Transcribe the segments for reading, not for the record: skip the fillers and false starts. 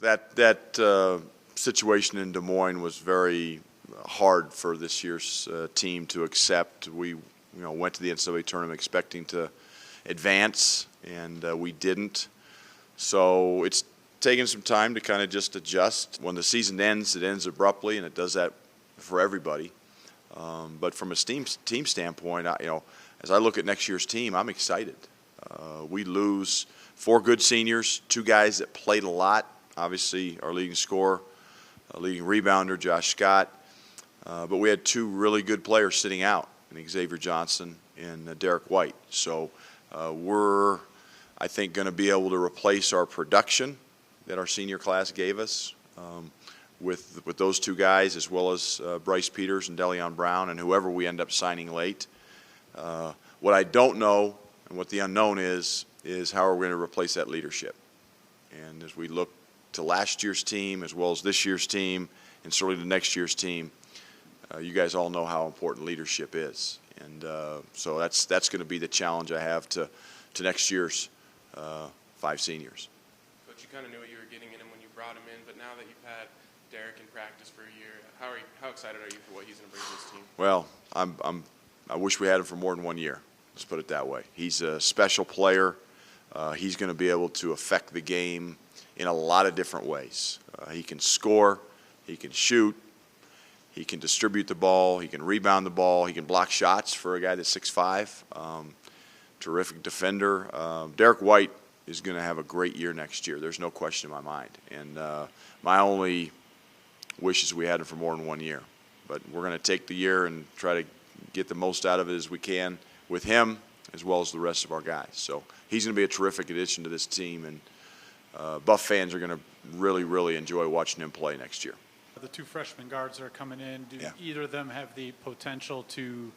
That situation in Des Moines was very hard for this year's team to accept. We went to the NCAA tournament expecting to advance, and we didn't. So it's taken some time to kind of just adjust. When the season ends, it ends abruptly, and it does that for everybody. But from a team standpoint, as I look at next year's team, I'm excited. We lose 4 good seniors, 2 guys that played a lot. Obviously, our leading scorer, leading rebounder, Josh Scott. But we had 2 really good players sitting out, in Xavier Johnson and Derek White. So we're, I think, going to be able to replace our production that our senior class gave us with those 2 guys, as well as Bryce Peters and DeLeon Brown and whoever we end up signing late. What I don't know and what the unknown is how are we going to replace that leadership. And as we look to last year's team as well as this year's team and certainly the next year's team, you guys all know how important leadership is. And so that's going to be the challenge I have to next year's 5 seniors. But you kind of knew what you were getting in him when you brought him in, but now that you've had Derek in practice for a year, how excited are you for what he's going to bring to this team? Well, I wish we had him for more than 1 year. Let's put it that way. He's a special player. He's going to be able to affect the game in a lot of different ways. He can score, he can shoot, he can distribute the ball, he can rebound the ball, he can block shots for a guy that's 6'5". Terrific defender. Derek White is going to have a great year next year. There's no question in my mind. And my only wish is we had him for more than 1 year. But we're going to take the year and try to get the most out of it as we can with him as well as the rest of our guys. So he's going to be a terrific addition to this team, and Buff fans are going to really, really enjoy watching him play next year. The 2 freshman guards that are coming in, do Yeah. either of them have the potential to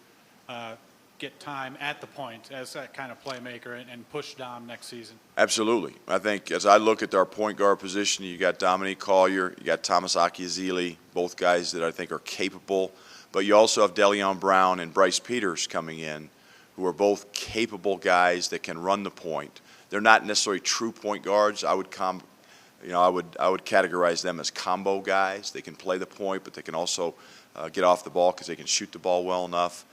get time at the point as that kind of playmaker and push down next season? Absolutely. I think as I look at our point guard position, you got Dominique Collier, you got Thomas Akiazili, both guys that I think are capable. But you also have DeLeon Brown and Bryce Peters coming in, who are both capable guys that can run the point. They're not necessarily true point guards. I would categorize them as combo guys. They can play the point, but they can also get off the ball because they can shoot the ball well enough.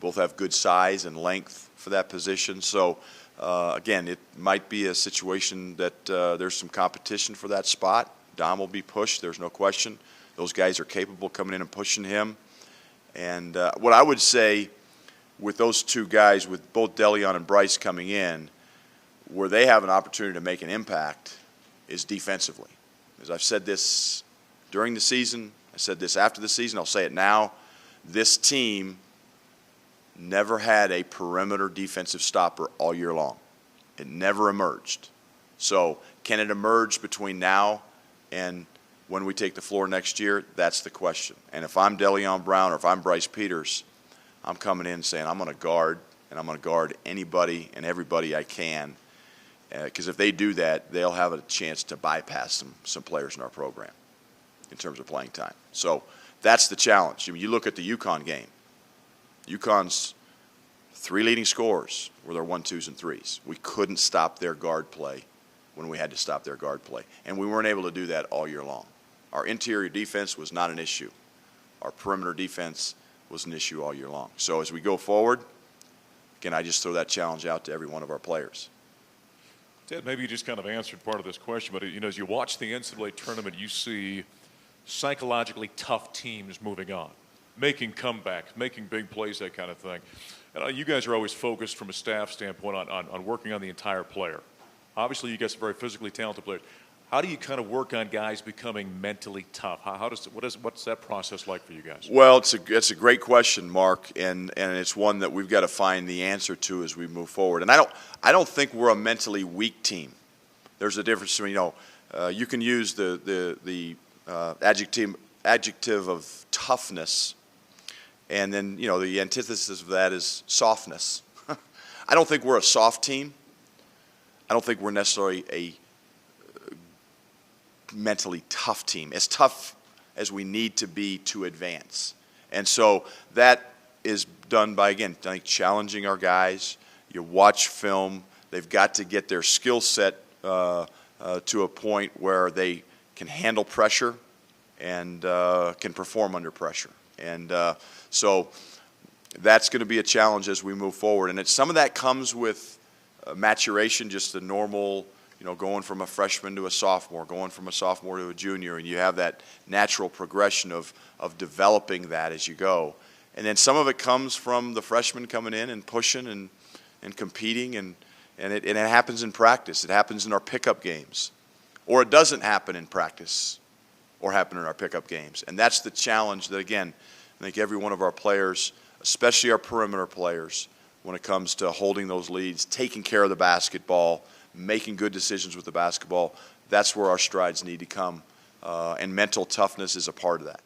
Both have good size and length for that position. So, again, it might be a situation that there's some competition for that spot. Dom will be pushed, there's no question. Those guys are capable coming in and pushing him. And what I would say with those 2 guys, with both DeLeon and Bryce coming in, where they have an opportunity to make an impact is defensively. As I've said this during the season, I said this after the season, I'll say it now, this team never had a perimeter defensive stopper all year long. It never emerged. So can it emerge between now and when we take the floor next year? That's the question. And if I'm DeLeon Brown or if I'm Bryce Peters, I'm coming in saying I'm going to guard, and I'm going to guard anybody and everybody I can. Because if they do that, they'll have a chance to bypass some players in our program in terms of playing time. So that's the challenge. I mean, you look at the UConn game. UConn's 3 leading scorers were their 1, 2s, and 3s. We couldn't stop their guard play when we had to stop their guard play. And we weren't able to do that all year long. Our interior defense was not an issue. Our perimeter defense was an issue all year long. So as we go forward, again, I just throw that challenge out to every one of our players. Ted, maybe you just kind of answered part of this question, but as you watch the NCAA tournament, you see psychologically tough teams moving on, making comebacks, making big plays, that kind of thing. And you guys are always focused from a staff standpoint on working on the entire player. Obviously, you guys are very physically talented players. How do you kind of work on guys becoming mentally tough? What's that process like for you guys? Well, it's a great question, Mark, and it's one that we've got to find the answer to as we move forward. And I don't think we're a mentally weak team. There's a difference between, you can use the adjective of toughness, and then the antithesis of that is softness. I don't think we're a soft team. I don't think we're necessarily a mentally tough team, as tough as we need to be to advance. And so that is done by, again, I think, challenging our guys. You watch film. They've got to get their skill set to a point where they can handle pressure and can perform under pressure. And so that's going to be a challenge as we move forward. And some of that comes with maturation, just the normal, going from a freshman to a sophomore, going from a sophomore to a junior, and you have that natural progression of developing that as you go. And then some of it comes from the freshmen coming in and pushing and competing, and it happens in practice. It happens in our pickup games. Or it doesn't happen in practice or happen in our pickup games. And that's the challenge that, again, I think every one of our players, especially our perimeter players, when it comes to holding those leads, taking care of the basketball, making good decisions with the basketball, that's where our strides need to come. And mental toughness is a part of that.